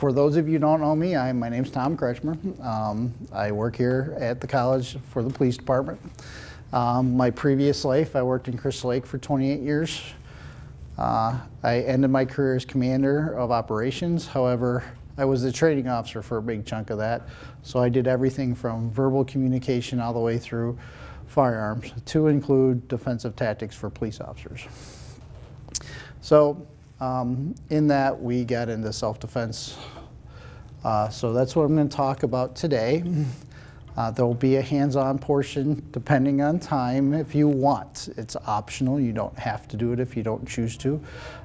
For those of you who don't know me, my name's Tom Kretschmer. I work here at the college for the police department. My previous life, I worked in Crystal Lake for 28 years. I ended my career as commander of operations. However, I was the training officer for a big chunk of that. So I did everything from verbal communication all the way through firearms, to include defensive tactics for police officers. So in that, we got into self-defense. So that's what I'm going to talk about today. There will be a hands-on portion depending on time if you want. It's optional. You don't have to do it if you don't choose to.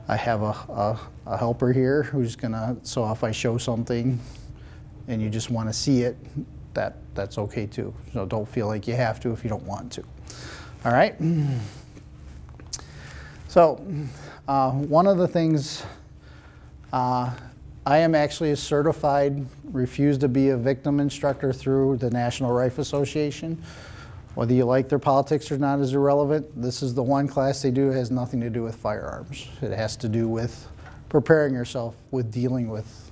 I have a helper here who's gonna, so if I show something and you just want to see it, that's okay too. So don't feel like you have to if you don't want to. All right? So one of the things, I am actually a certified refuse to be a victim instructor through the National Rifle Association. Whether you like their politics or not is irrelevant. This is the one class they do. It has nothing to do with firearms. It has to do with preparing yourself with dealing with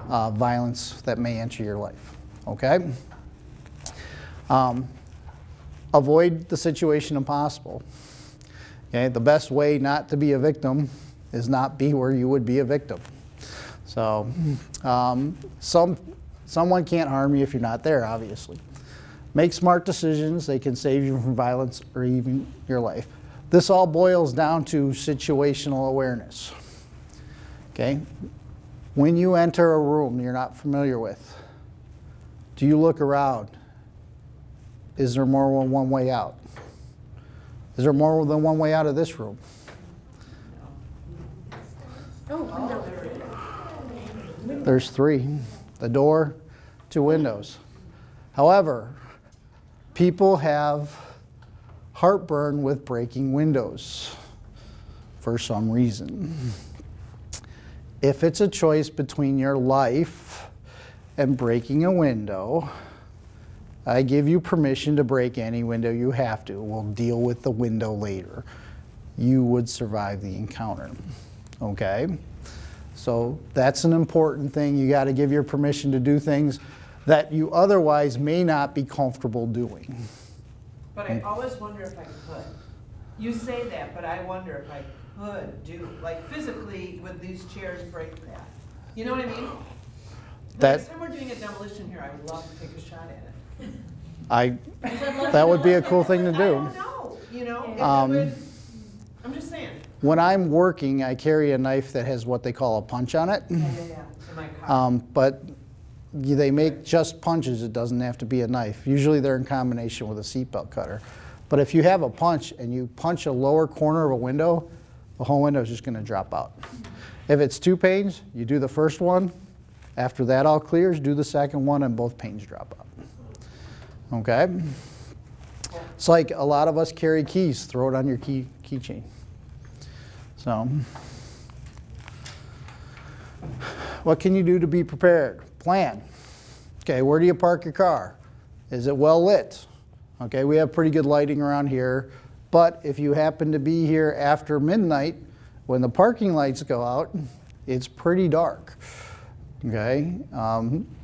violence that may enter your life, okay? Avoid the situation if possible. Okay? The best way not to be a victim is not be where you would be a victim. So someone can't harm you if you're not there, obviously. Make smart decisions. They can save you from violence or even your life. This all boils down to situational awareness. Okay? When you enter a room you're not familiar with, do you look around? Is there more than one way out? Is there more than one way out of this room? There's three, the door, 2 windows. However, people have heartburn with breaking windows for some reason. If it's a choice between your life and breaking a window, I give you permission to break any window you have to. We'll deal with the window later. You would survive the encounter, okay? So that's an important thing. You got to give your permission to do things that you otherwise may not be comfortable doing. But I always wonder if I could. You say that, but I wonder if I could do, like physically, would these chairs break that? You know what I mean? Next time we're doing a demolition here, I would love to take a shot at it. That would be a cool thing to do. I don't know, you know, I'm just saying. When I'm working, I carry a knife that has what they call a punch on it. Yeah. In my car. But they make just punches. It doesn't have to be a knife. Usually they're in combination with a seatbelt cutter. But if you have a punch and you punch a lower corner of a window, the whole window is just going to drop out. If it's 2 panes, you do the first one. After that all clears, do the second one, and both panes drop out. Okay? It's like a lot of us carry keys. Throw it on your keychain. So, what can you do to be prepared? Plan. Okay, where do you park your car? Is it well lit? Okay, we have pretty good lighting around here, but if you happen to be here after midnight, when the parking lights go out, it's pretty dark. Okay,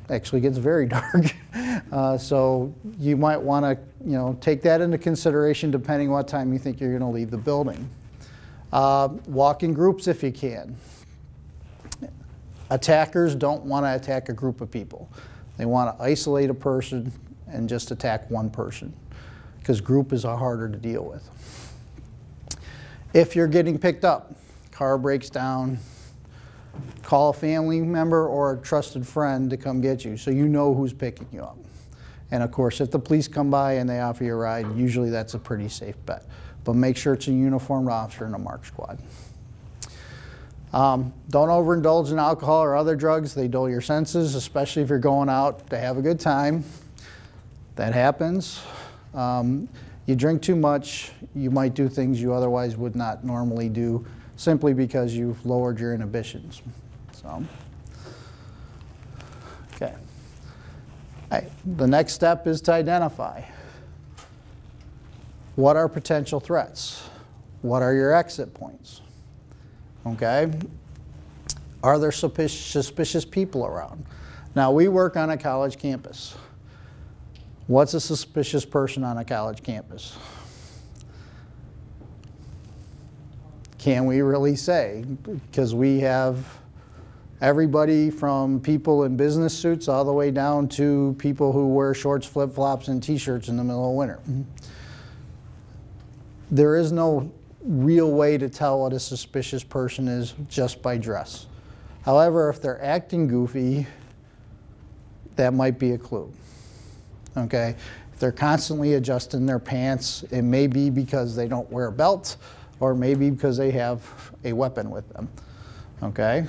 actually gets very dark. So you might want to, take that into consideration depending what time you think you're going to leave the building. Walk in groups if you can. Attackers don't want to attack a group of people. They want to isolate a person and just attack one person, because group is harder to deal with. If you're getting picked up, car breaks down, call a family member or a trusted friend to come get you so you know who's picking you up. And of course, if the police come by and they offer you a ride, usually that's a pretty safe bet. But make sure it's a uniformed officer in a marked squad. Don't overindulge in alcohol or other drugs. They dull your senses, especially if you're going out to have a good time. That happens. You drink too much, you might do things you otherwise would not normally do simply because you've lowered your inhibitions. So, okay. The next step is to identify. What are potential threats? What are your exit points? Okay? Are there suspicious people around? Now, we work on a college campus. What's a suspicious person on a college campus? Can we really say? Because we have everybody from people in business suits all the way down to people who wear shorts, flip-flops, and t-shirts in the middle of winter. There is no real way to tell what a suspicious person is just by dress. However, if they're acting goofy, that might be a clue. Okay? If they're constantly adjusting their pants, it may be because they don't wear a belt, or maybe because they have a weapon with them. Okay?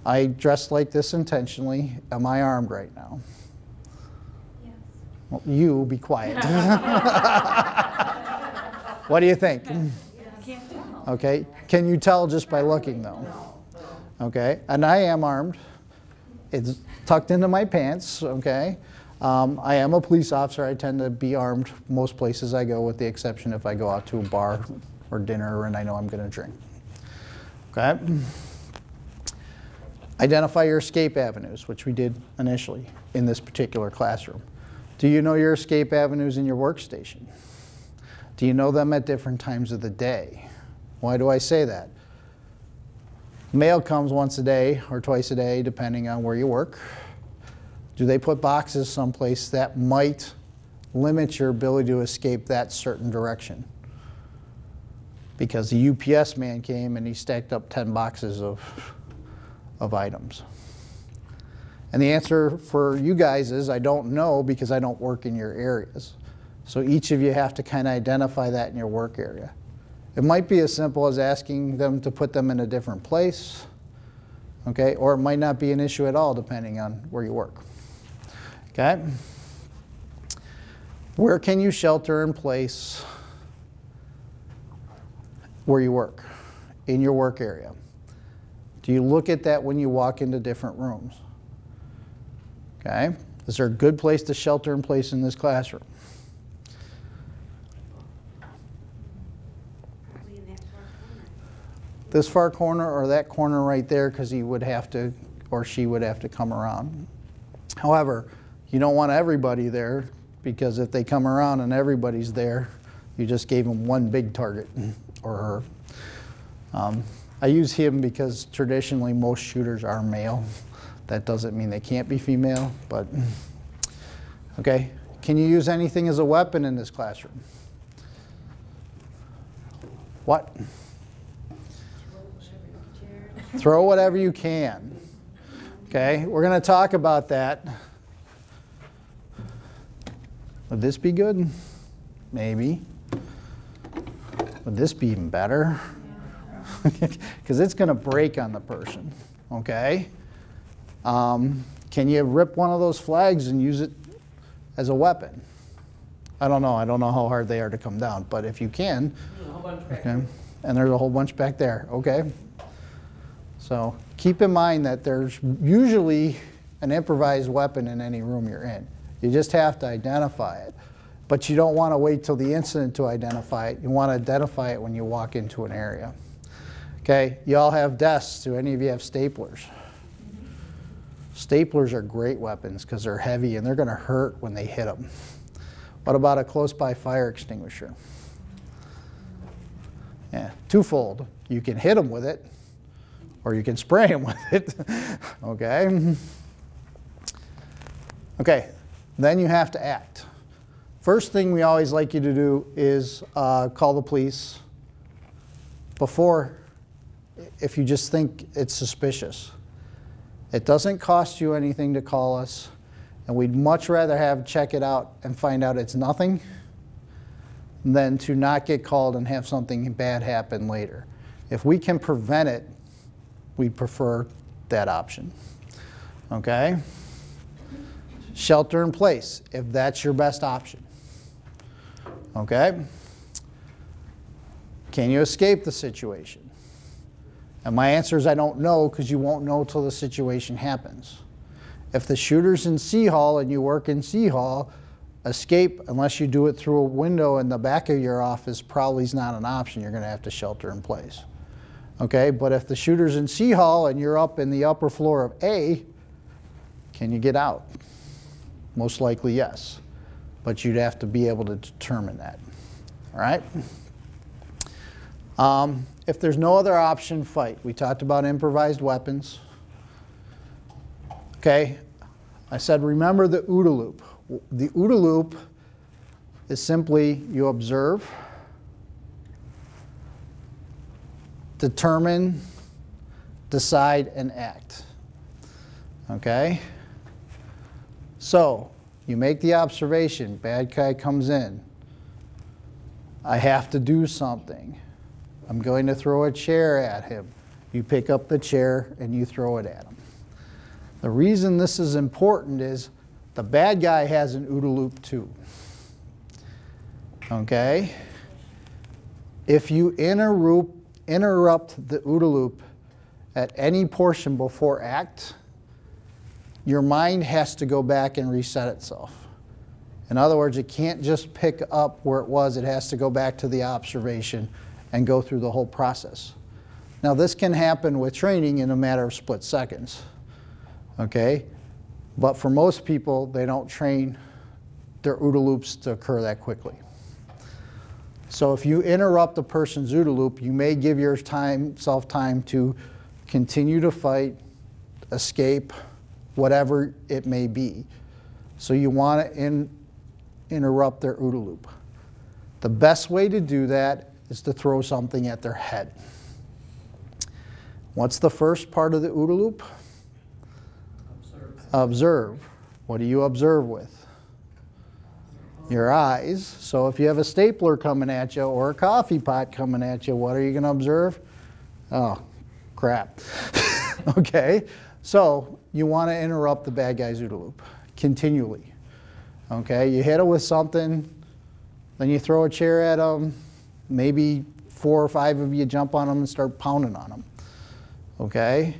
I dressed like this intentionally. Am I armed right now? Yes. Well, you be quiet. What do you think? Can't tell. Okay, can you tell just by looking though? Okay, and I am armed. It's tucked into my pants, okay? I am a police officer. I tend to be armed most places I go, with the exception if I go out to a bar or dinner and I know I'm gonna drink. Okay? Identify your escape avenues, which we did initially in this particular classroom. Do you know your escape avenues in your workstation? Do you know them at different times of the day? Why do I say that? Mail comes once a day or twice a day, depending on where you work. Do they put boxes someplace that might limit your ability to escape that certain direction? Because the UPS man came and he stacked up 10 boxes of items. And the answer for you guys is, I don't know, because I don't work in your areas. So each of you have to kind of identify that in your work area. It might be as simple as asking them to put them in a different place, okay? Or it might not be an issue at all, depending on where you work, okay? Where can you shelter in place where you work, in your work area? Do you look at that when you walk into different rooms? Okay? Is there a good place to shelter in place in this classroom? This far corner or that corner right there, because he would have to, or she would have to come around. However, you don't want everybody there, because if they come around and everybody's there, you just gave them one big target, or her. I use him because traditionally most shooters are male. That doesn't mean they can't be female, but okay. Can you use anything as a weapon in this classroom? What? Throw whatever you can. Okay, we're going to talk about that. Would this be good? Maybe. Would this be even better? Because it's going to break on the person. Okay? Can you rip one of those flags and use it as a weapon? I don't know. I don't know how hard they are to come down, but if you can, okay. And there's a whole bunch back there. Okay. So keep in mind that there's usually an improvised weapon in any room you're in. You just have to identify it. But you don't want to wait till the incident to identify it. You want to identify it when you walk into an area. Okay, you all have desks. Do any of you have staplers? Staplers are great weapons because they're heavy and they're going to hurt when they hit them. What about a close-by fire extinguisher? Yeah, twofold. You can hit them with it, or you can spray them with it. Okay? Okay, then you have to act. First thing we always like you to do is call the police before, if you just think it's suspicious. It doesn't cost you anything to call us, and we'd much rather have check it out and find out it's nothing than to not get called and have something bad happen later. If we can prevent it, we prefer that option. Okay? Shelter in place, if that's your best option. Okay? Can you escape the situation? And my answer is I don't know, because you won't know till the situation happens. If the shooter's in C Hall and you work in C Hall, escape, unless you do it through a window in the back of your office, probably is not an option. You're going to have to shelter in place. Okay, but if the shooter's in C Hall and you're up in the upper floor of A, can you get out? Most likely yes, but you'd have to be able to determine that. All right? If there's no other option, fight. We talked about improvised weapons. Okay, I said remember the OODA loop. The OODA loop is simply you observe, determine, decide, and act. Okay? So, you make the observation, bad guy comes in. I have to do something. I'm going to throw a chair at him. You pick up the chair and you throw it at him. The reason this is important is the bad guy has an OODA loop too. Okay? If you interrupt the OODA loop at any portion before act, your mind has to go back and reset itself. In other words, it can't just pick up where it was, it has to go back to the observation and go through the whole process. Now this can happen with training in a matter of split seconds, okay? But for most people, they don't train their OODA loops to occur that quickly. So if you interrupt a person's OODA loop, you may give yourself time to continue to fight, escape, whatever it may be. So you want to interrupt their OODA loop. The best way to do that is to throw something at their head. What's the first part of the OODA loop? Observe. Observe. What do you observe with? Your eyes. So if you have a stapler coming at you or a coffee pot coming at you, what are you going to observe? Oh, crap. Okay, so you want to interrupt the bad guy's OODA loop continually. Okay, you hit it with something, then you throw a chair at them, maybe 4 or 5 of you jump on them and start pounding on them. Okay,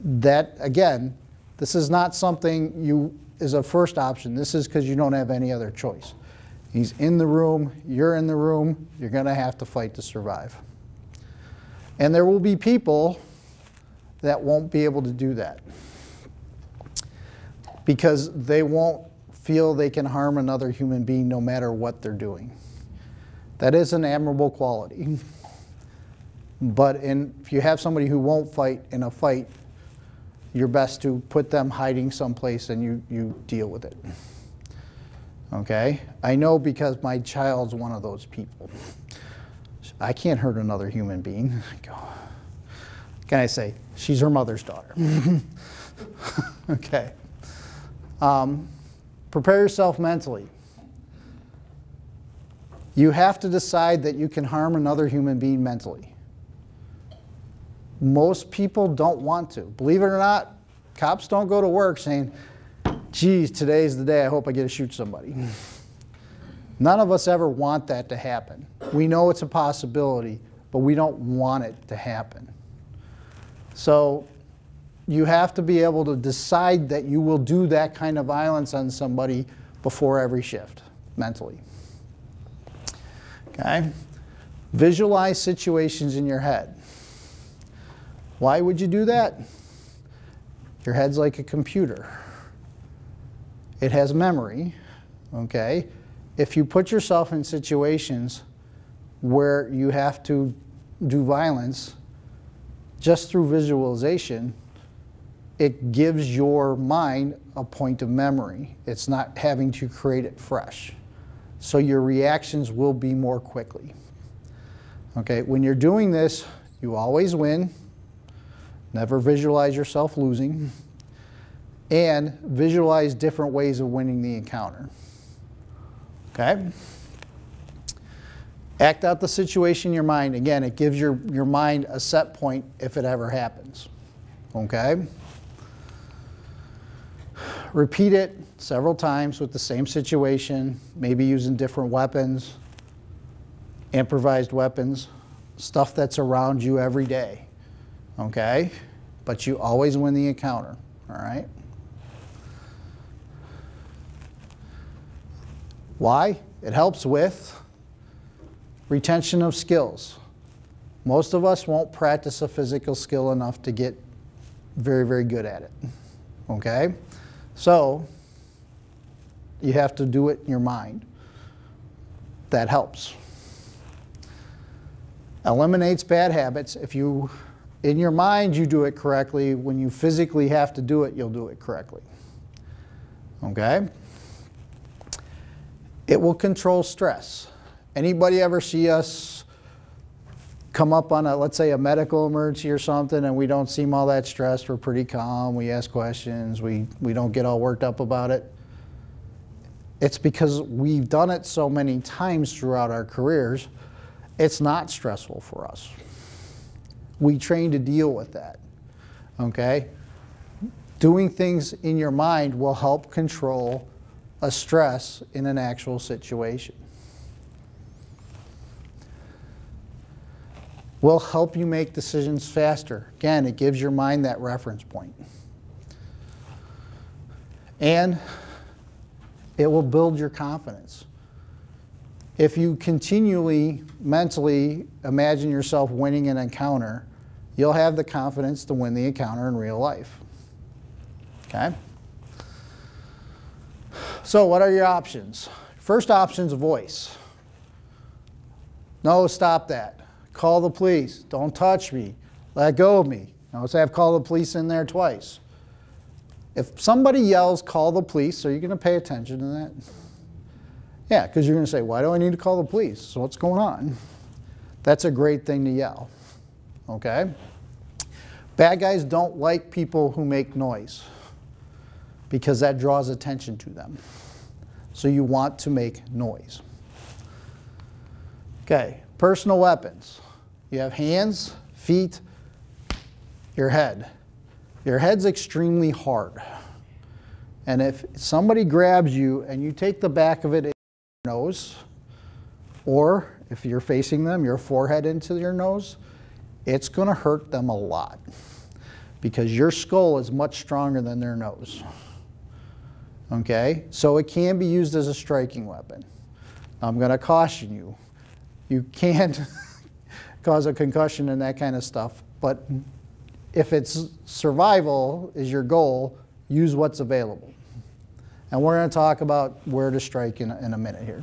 that again, this is not something is a first option. This is because you don't have any other choice. He's in the room, you're in the room, you're going to have to fight to survive. And there will be people that won't be able to do that because they won't feel they can harm another human being no matter what they're doing. That is an admirable quality. But if you have somebody who won't fight in a fight, you're best to put them hiding someplace and you deal with it. Okay? I know because my child's one of those people. I can't hurt another human being. Can I say? She's her mother's daughter. Okay. Prepare yourself mentally. You have to decide that you can harm another human being mentally. Most people don't want to. Believe it or not, cops don't go to work saying, geez, today's the day I hope I get to shoot somebody. None of us ever want that to happen. We know it's a possibility, but we don't want it to happen. So you have to be able to decide that you will do that kind of violence on somebody before every shift, mentally. Okay? Visualize situations in your head. Why would you do that? Your head's like a computer. It has memory, okay? If you put yourself in situations where you have to do violence, just through visualization, it gives your mind a point of memory. It's not having to create it fresh. So your reactions will be more quickly. Okay, when you're doing this, you always win. Never visualize yourself losing. And visualize different ways of winning the encounter. Okay? Act out the situation in your mind. Again, it gives your mind a set point if it ever happens. Okay? Repeat it several times with the same situation, maybe using different weapons, improvised weapons, stuff that's around you every day. Okay? But you always win the encounter. All right? Why? It helps with retention of skills. Most of us won't practice a physical skill enough to get very, very good at it, okay? So you have to do it in your mind. That helps. Eliminates bad habits. If you, in your mind, you do it correctly, when you physically have to do it, you'll do it correctly, okay? It will control stress. Anybody ever see us come up on a, let's say, a medical emergency or something, and we don't seem all that stressed? We're pretty calm, we ask questions, we don't get all worked up about it. It's because we've done it so many times throughout our careers, it's not stressful for us. We train to deal with that, okay? Doing things in your mind will help control a stress in an actual situation. Will help you make decisions faster. Again, it gives your mind that reference point. And it will build your confidence. If you continually mentally imagine yourself winning an encounter, you'll have the confidence to win the encounter in real life. Okay? So what are your options? First option is voice. No, stop that. Call the police. Don't touch me. Let go of me. Notice I've called the police in there twice. If somebody yells, call the police, are you going to pay attention to that? Yeah, because you're going to say, why do I need to call the police? So what's going on? That's a great thing to yell. Okay? Bad guys don't like people who make noise because that draws attention to them. So you want to make noise. Okay, personal weapons. You have hands, feet, your head. Your head's extremely hard. And if somebody grabs you and you take the back of it in your nose, or if you're facing them, your forehead into your nose, it's going to hurt them a lot because your skull is much stronger than their nose. Okay? So it can be used as a striking weapon. I'm going to caution you. You can't cause a concussion and that kind of stuff, but if it's survival is your goal, use what's available. And we're going to talk about where to strike in a minute here.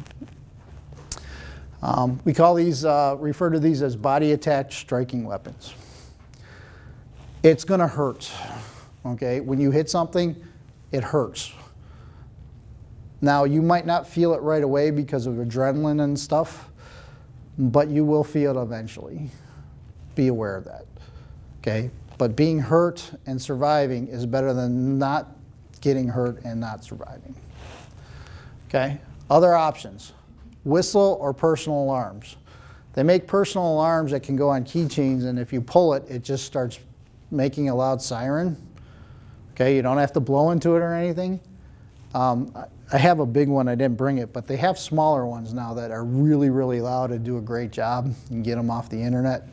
We call these, refer to these as body-attached striking weapons. It's going to hurt, okay? When you hit something, it hurts. Now, you might not feel it right away because of adrenaline and stuff, but you will feel it eventually. Be aware of that, okay? But being hurt and surviving is better than not getting hurt and not surviving. Okay? Other options. Whistle or personal alarms. They make personal alarms that can go on keychains, and if you pull it, it just starts making a loud siren. Okay? You don't have to blow into it or anything. I have a big one. I didn't bring it, but they have smaller ones now that are really, really loud and do a great job. You can get them off the internet.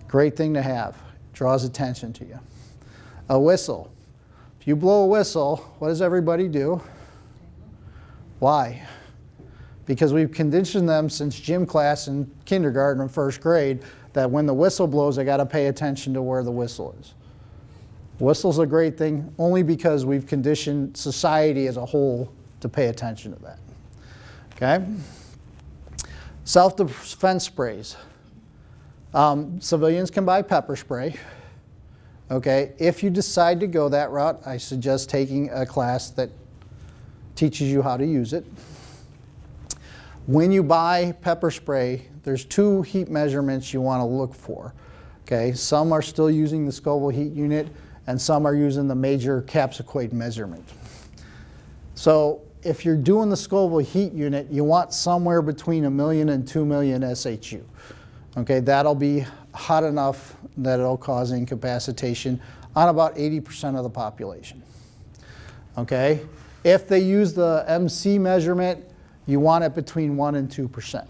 Great thing to have. Draws attention to you. A whistle. If you blow a whistle, what does everybody do? Why? Because we've conditioned them since gym class in kindergarten and first grade that when the whistle blows, I got to pay attention to where the whistle is. Whistle's a great thing only because we've conditioned society as a whole to pay attention to that. Okay? Self-defense sprays. Civilians can buy pepper spray. Okay, if you decide to go that route, I suggest taking a class that teaches you how to use it. When you buy pepper spray, there's two heat measurements you want to look for. Okay, some are still using the Scoville heat unit, and some are using the major capsicoid measurement. So if you're doing the Scoville heat unit, you want somewhere between 1 million and 2 million SHU. Okay, that'll be hot enough that it'll cause incapacitation on about 80% of the population. Okay, if they use the MC measurement, you want it between 1 and 2%.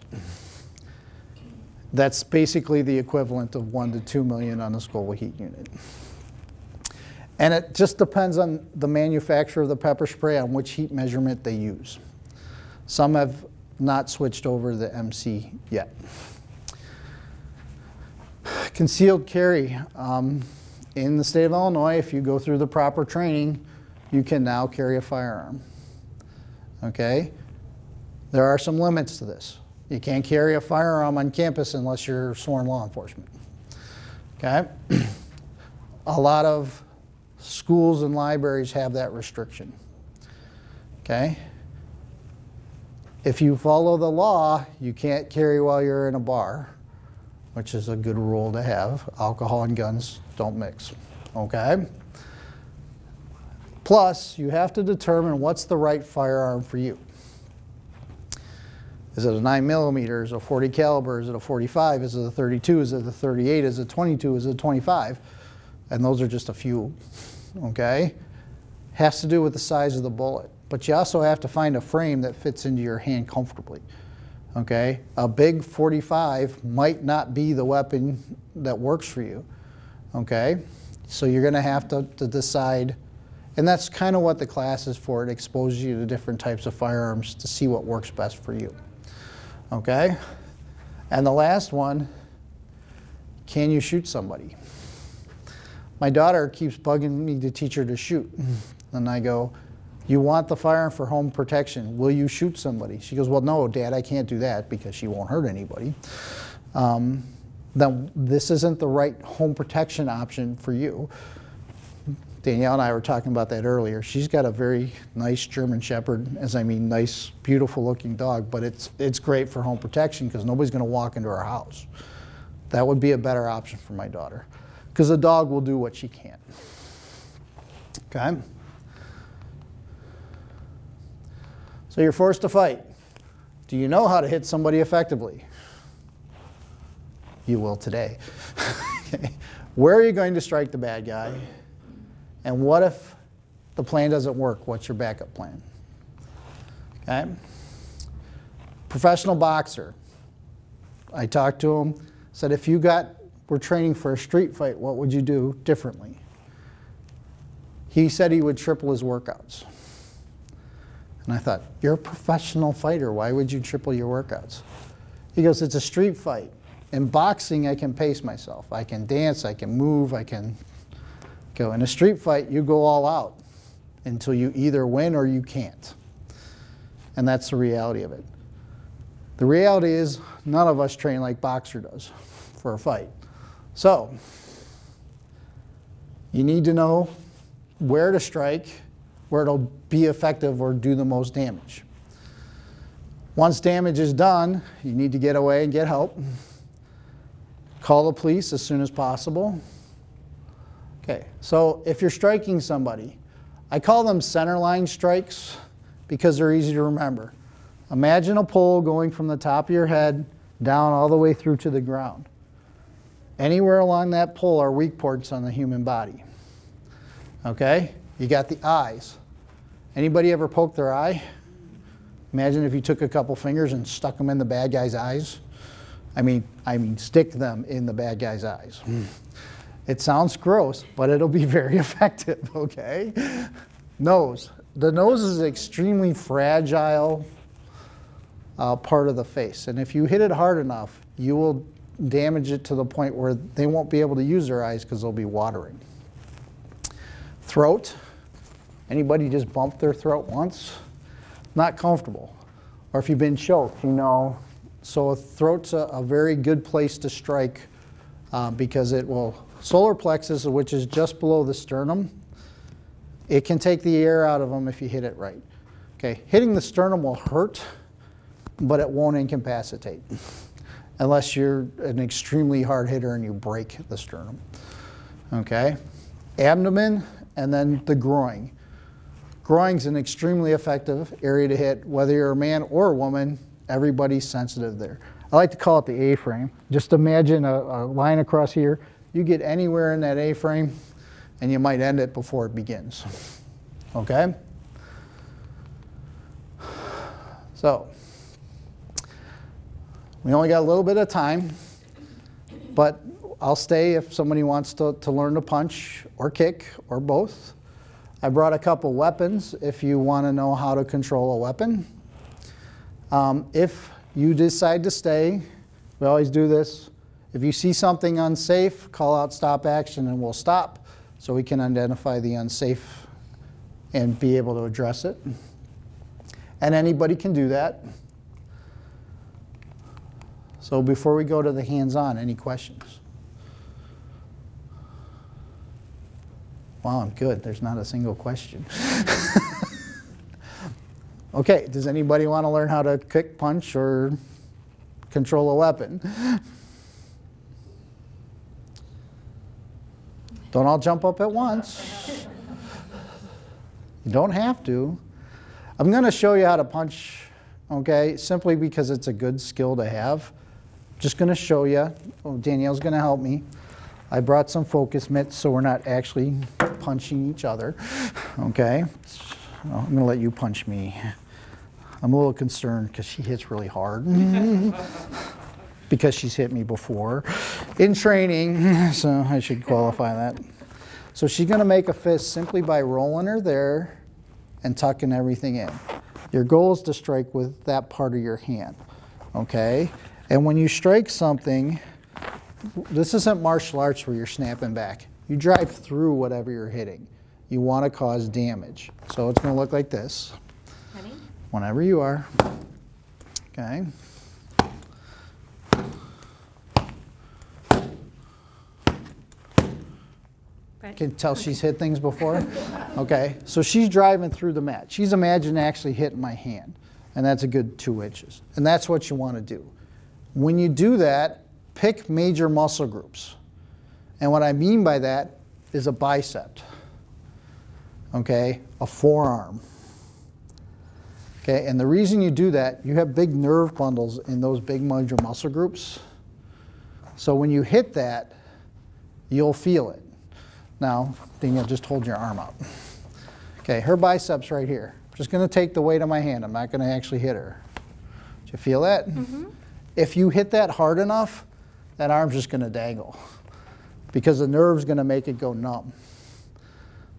That's basically the equivalent of 1 to 2 million on the Scoville heat unit. And it just depends on the manufacturer of the pepper spray on which heat measurement they use. Some have not switched over to the MC yet. Concealed carry. In the state of Illinois, if you go through the proper training, you can now carry a firearm. Okay? There are some limits to this. You can't carry a firearm on campus unless you're sworn law enforcement. Okay? A lot of schools and libraries have that restriction. Okay? If you follow the law, you can't carry while you're in a bar, which is a good rule to have. Alcohol and guns don't mix. Okay? Plus, you have to determine what's the right firearm for you. Is it a 9mm? Is it a .40 caliber? Is it a .45? Is it a .32? Is it a .38? Is it 22? Is it 25? And those are just a few. Okay? Has to do with the size of the bullet. But you also have to find a frame that fits into your hand comfortably. Okay? A big .45 might not be the weapon that works for you. Okay? So you're going to have to decide, and that's kind of what the class is for. It exposes you to different types of firearms to see what works best for you. Okay? And the last one, can you shoot somebody? My daughter keeps bugging me to teach her to shoot. And I go, you want the firearm for home protection. Will you shoot somebody? She goes, well, no, Dad, I can't do that because she won't hurt anybody. Then this isn't the right home protection option for you. Danielle and I were talking about that earlier. She's got a very nice German Shepherd, nice, beautiful looking dog, but it's great for home protection because nobody's going to walk into her house. That would be a better option for my daughter because the dog will do what she can. Okay? So you're forced to fight. Do you know how to hit somebody effectively? You will today. Okay. Where are you going to strike the bad guy? And what if the plan doesn't work? What's your backup plan? Okay. Professional boxer. I talked to him, said if you were training for a street fight, what would you do differently? He said he would triple his workouts. And I thought, you're a professional fighter. Why would you triple your workouts? He goes, it's a street fight. In boxing, I can pace myself. I can dance, I can move, I can go. In a street fight, you go all out until you either win or you can't. And that's the reality of it. The reality is, none of us train like boxer does for a fight. So, you need to know where to strike, where it'll be effective or do the most damage. Once damage is done, you need to get away and get help. Call the police as soon as possible. Okay, so if you're striking somebody, I call them centerline strikes because they're easy to remember. Imagine a pole going from the top of your head down all the way through to the ground. Anywhere along that pole are weak points on the human body. Okay? You got the eyes. Anybody ever poke their eye? Imagine if you took a couple fingers and stuck them in the bad guy's eyes. I mean, stick them in the bad guy's eyes. It sounds gross, but it'll be very effective, okay? Nose. The nose is an extremely fragile part of the face. And if you hit it hard enough, you will damage it to the point where they won't be able to use their eyes because they'll be watering. Throat. Anybody just bumped their throat once? Not comfortable. Or if you've been choked, you know. So a throat's a very good place to strike because it will, solar plexus, which is just below the sternum, it can take the air out of them if you hit it right. Okay, hitting the sternum will hurt, but it won't incapacitate unless you're an extremely hard hitter and you break the sternum. Okay, abdomen and then the groin. Groin's an extremely effective area to hit, whether you're a man or a woman. Everybody's sensitive there. I like to call it the A-frame. Just imagine a line across here. You get anywhere in that A-frame and you might end it before it begins. Okay? So, we only got a little bit of time, but I'll stay if somebody wants to learn to punch or kick or both. I brought a couple weapons if you want to know how to control a weapon. If you decide to stay, we always do this. If you see something unsafe, call out stop action and we'll stop so we can identify the unsafe and be able to address it. And anybody can do that. So before we go to the hands-on, any questions? Wow, I'm good. There's not a single question. Okay, does anybody want to learn how to kick, punch, or control a weapon? Don't all jump up at once. You don't have to. I'm going to show you how to punch, okay, simply because it's a good skill to have. Just going to show you. Oh, Danielle's going to help me. I brought some focus mitts so we're not actually punching each other, okay? I'm going to let you punch me. I'm a little concerned because she hits really hard. Because she's hit me before in training, so I should qualify that. So she's going to make a fist simply by rolling her there and tucking everything in. Your goal is to strike with that part of your hand, okay? And when you strike something, this isn't martial arts where you're snapping back. You drive through whatever you're hitting. You want to cause damage. So it's going to look like this. Ready? Whenever you are. Okay. Right. Can tell she's hit things before? Okay, so she's driving through the mat. She's imagining actually hitting my hand, and that's a good 2 inches. And that's what you want to do. When you do that, pick major muscle groups. And what I mean by that is a bicep, okay, a forearm. Okay, and the reason you do that, you have big nerve bundles in those big major muscle groups. So when you hit that, you'll feel it. Now, Danielle, just hold your arm up. Okay, her biceps right here. I'm just going to take the weight of my hand. I'm not going to actually hit her. Do you feel that? Mm-hmm. If you hit that hard enough, that arm's just going to dangle because the nerve's going to make it go numb.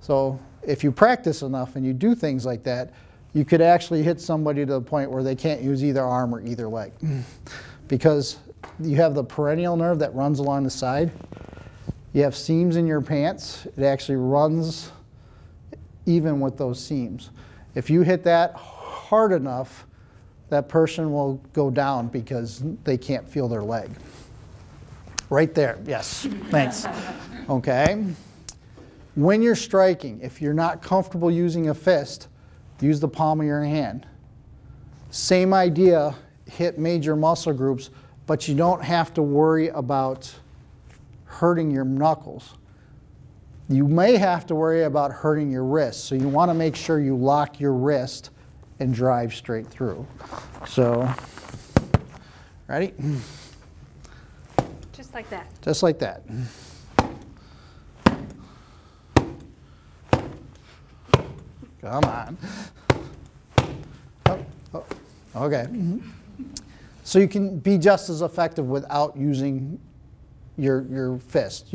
So if you practice enough and you do things like that, you could actually hit somebody to the point where they can't use either arm or either leg because you have the peroneal nerve that runs along the side. You have seams in your pants. It actually runs even with those seams. If you hit that hard enough, that person will go down because they can't feel their leg. Right there, yes, thanks. Okay. When you're striking, if you're not comfortable using a fist, use the palm of your hand. Same idea, hit major muscle groups, but you don't have to worry about hurting your knuckles. You may have to worry about hurting your wrist, so you want to make sure you lock your wrist and drive straight through. So, ready? Just like that. Just like that. Come on. Oh, okay. So you can be just as effective without using your fist,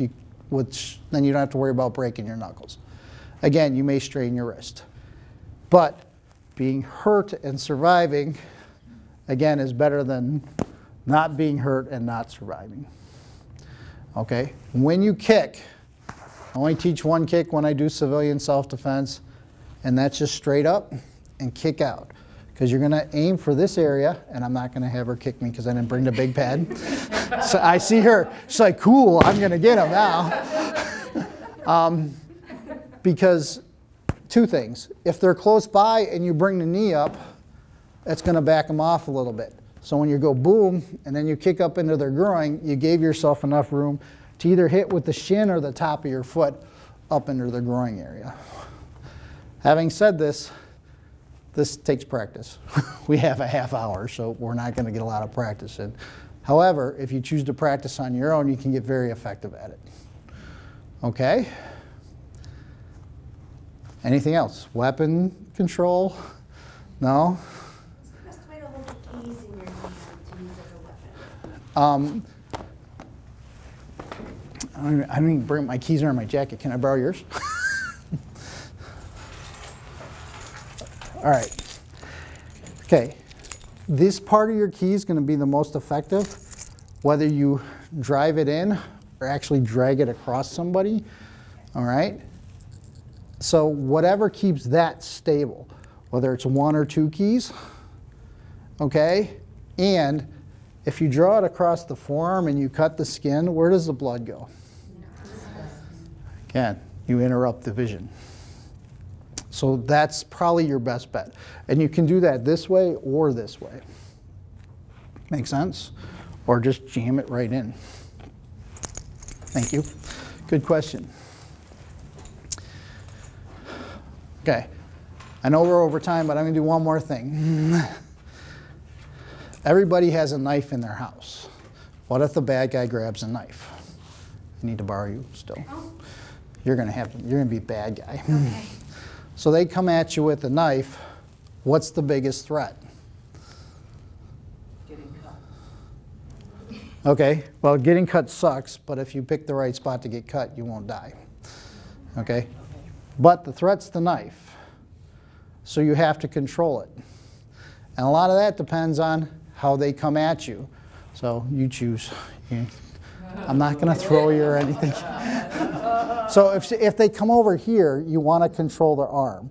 which then you don't have to worry about breaking your knuckles. Again, you may strain your wrist. But being hurt and surviving, again, is better than not being hurt and not surviving. Okay? When you kick, I only teach one kick when I do civilian self-defense, and that's just straight up and kick out. Because you're going to aim for this area, and I'm not going to have her kick me because I didn't bring the big pad. So I see her, she's like, cool, I'm going to get him now. Because two things. If they're close by and you bring the knee up, that's going to back them off a little bit. So when you go boom, and then you kick up into their groin, you gave yourself enough room to either hit with the shin or the top of your foot up into the groin area. Having said this, this takes practice. We have a half hour, so we're not going to get a lot of practice in. However, if you choose to practice on your own, you can get very effective at it. Okay? Anything else? Weapon control? No? What's the best way to hold the keys in your hand to use as a weapon? I didn't even bring my keys are in my jacket. Can I borrow yours? All right. Okay. This part of your key is going to be the most effective, whether you drive it in or actually drag it across somebody, all right? So whatever keeps that stable, whether it's 1 or 2 keys, okay? And if you draw it across the forearm and you cut the skin, where does the blood go? Again, you interrupt the vision. So that's probably your best bet. And you can do that this way or this way. Make sense? Or just jam it right in. Thank you. Good question. Okay. I know we're over time, but I'm going to do one more thing. Everybody has a knife in their house. What if the bad guy grabs a knife? I need to borrow you still. Oh. You're going to be bad guy. Okay. So they come at you with a knife. What's the biggest threat? Getting cut. Okay, well, getting cut sucks, but if you pick the right spot to get cut, you won't die. Okay? But the threat's the knife. So you have to control it. And a lot of that depends on how they come at you. So you choose. I'm not going to throw you or anything. So if they come over here, you want to control their arm.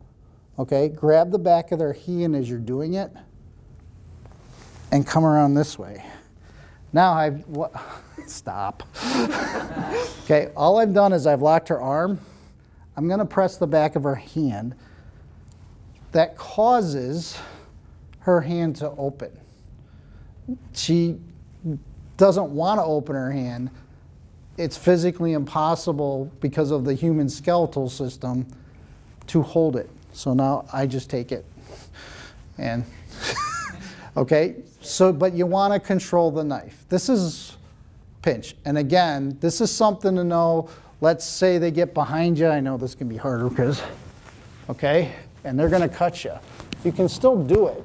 Okay, grab the back of their hand as you're doing it and come around this way. Now stop. Okay, all I've done is I've locked her arm. I'm going to press the back of her hand. That causes her hand to open. She doesn't want to open her hand. It's physically impossible because of the human skeletal system to hold it. So now I just take it. And okay, so but you want to control the knife. This is pinch. And again, this is something to know. Let's say they get behind you. I know this can be harder because, okay, and they're going to cut you. You can still do it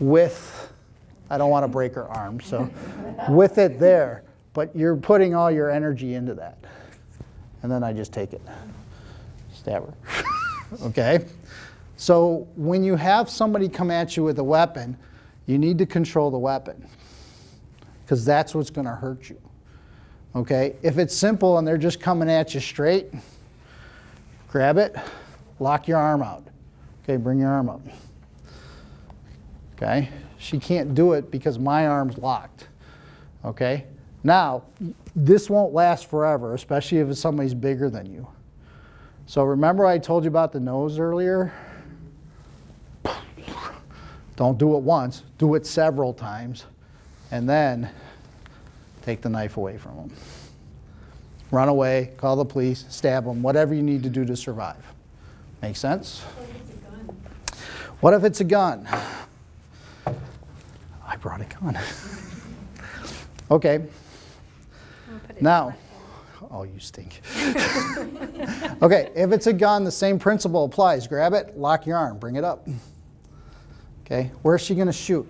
with, I don't want to break her arm, so with it there, but you're putting all your energy into that. And then I just take it, stab her. Okay? So when you have somebody come at you with a weapon, you need to control the weapon because that's what's going to hurt you. Okay? If it's simple and they're just coming at you straight, grab it, lock your arm out. Okay, bring your arm up. Okay? She can't do it because my arm's locked. Okay? Now, this won't last forever, especially if it's somebody's bigger than you. So remember I told you about the nose earlier? Don't do it once, do it several times, and then take the knife away from them. Run away, call the police, stab them, whatever you need to do to survive. Make sense? What if it's a gun? I brought a gun. Okay. Now, oh, you stink. Okay, if it's a gun, the same principle applies. Grab it, lock your arm, bring it up. Okay, where's she going to shoot?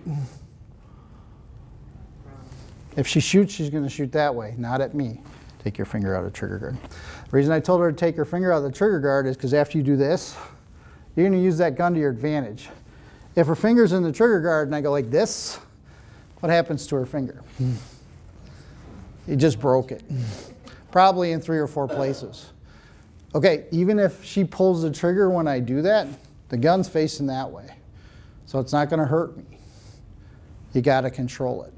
If she shoots, she's going to shoot that way, not at me. Take your finger out of the trigger guard. The reason I told her to take her finger out of the trigger guard is because after you do this, you're going to use that gun to your advantage. If her finger's in the trigger guard and I go like this, what happens to her finger? You just broke it. Probably in 3 or 4 places. Okay, even if she pulls the trigger when I do that, the gun's facing that way. So it's not going to hurt me. You got to control it.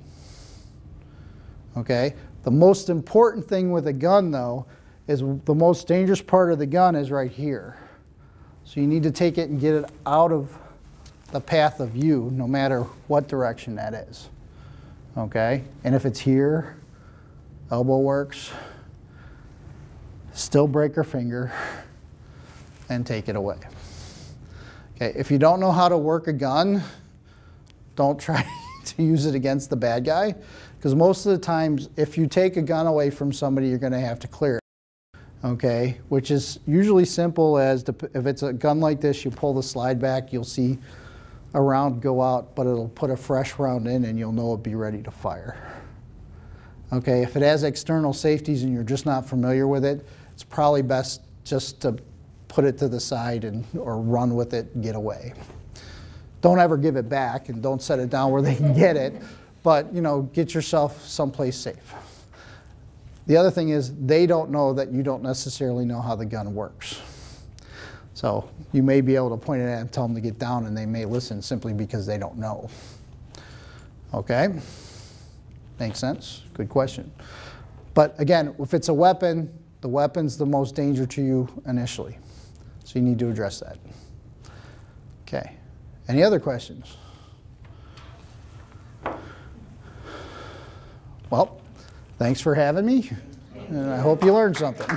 Okay? The most important thing with a gun, though, is the most dangerous part of the gun is right here. So you need to take it and get it out of the path of view, no matter what direction that is. Okay? And if it's here, elbow works, still break her finger, and take it away. Okay, if you don't know how to work a gun, don't try to use it against the bad guy, because most of the times, if you take a gun away from somebody, you're going to have to clear it. Okay, which is usually simple as, if it's a gun like this, you pull the slide back, you'll see a round go out, but it'll put a fresh round in and you'll know it'll be ready to fire. Okay, if it has external safeties and you're just not familiar with it, it's probably best just to put it to the side or run with it and get away. Don't ever give it back and don't set it down where they can get it, but you know, get yourself someplace safe. The other thing is they don't know that you don't necessarily know how the gun works. So you may be able to point it at and tell them to get down, and they may listen simply because they don't know. Okay? Makes sense? Good question. But again, if it's a weapon, the weapon's the most danger to you initially. So you need to address that. Okay. Any other questions? Well, thanks for having me, and I hope you learned something.